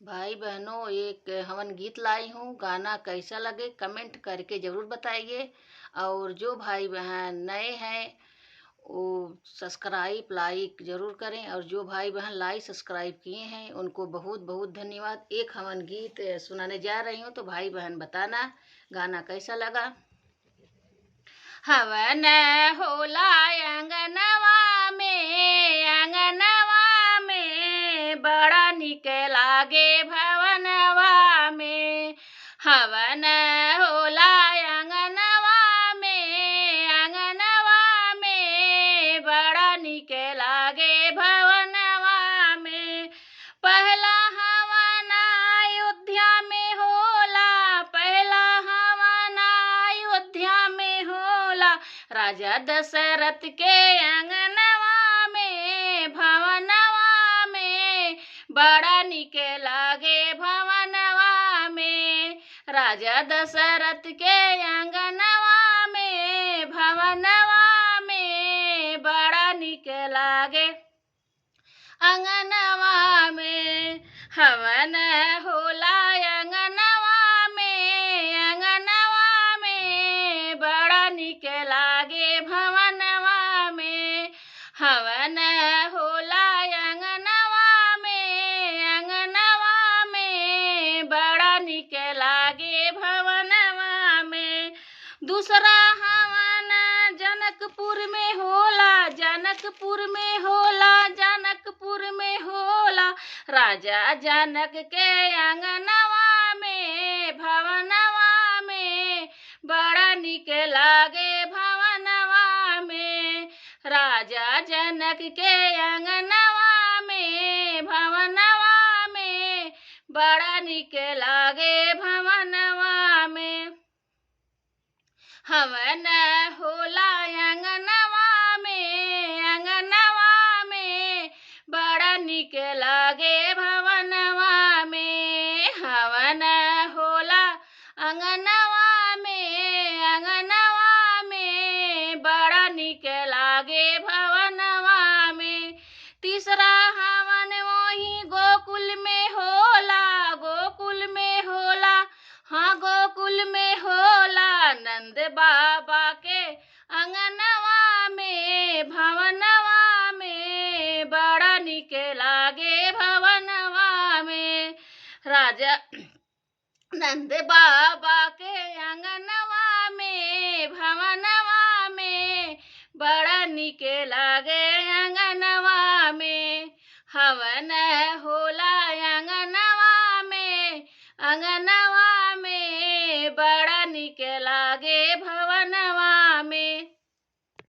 भाई बहनों, एक हवन गीत लाई हूँ। गाना कैसा लगे कमेंट करके जरूर बताइए। और जो भाई बहन नए हैं वो सब्सक्राइब लाइक जरूर करें, और जो भाई बहन लाइक सब्सक्राइब किए हैं उनको बहुत बहुत धन्यवाद। एक हवन गीत सुनाने जा रही हूँ, तो भाई बहन बताना गाना कैसा लगा। हवन होला अंगनवा में बड़ा निक लागे भवनवा में। हवन होला अंगनवा में बड़ा निक लागे भवनवा में। पहला हवन अयोध्या में होला, पहला हवन अयोध्या में होला। राजा दशरथ के अंगनवा में भवनवा में बड़ा निक लागे भवनवा में। राजा दशरथ के अंगनवा में भवनवा में बड़ा निक लागे अंगनवा में। हवन होला अंगनवा में बड़ा निक लागे भवनवा में। हवन होला अंगनवा में बड़ा निक लागे भवनवा में। दूसरा हवन जनकपुर में होला, जनकपुर में होला, जनकपुर में होला। राजा जनक के अंगनवा में भवनवा में बड़ा निक लागे भवनवा में। राजा जनक के अंगनवा में भवनवा में बड़ा निक लागे भवनवा में। हवन होला अंगनवा में बड़ा निक लागे भवनवा में। हवन होला अंगनवा में बड़ा निक लागे भवनवा में। तीसरा हवन वही गोकुल में होला, गोकुल में होला, हाँ गोकुल में होला। नंद बाबा के अंगनवा में भवनवा में बड़ा निक लागे भवनवा में। राजा नंद बाबा के अंगनवा में भवनवा में बड़ा निक लागे अंगनवा में। हवन होला अंगनवा में बड़ा निक लागे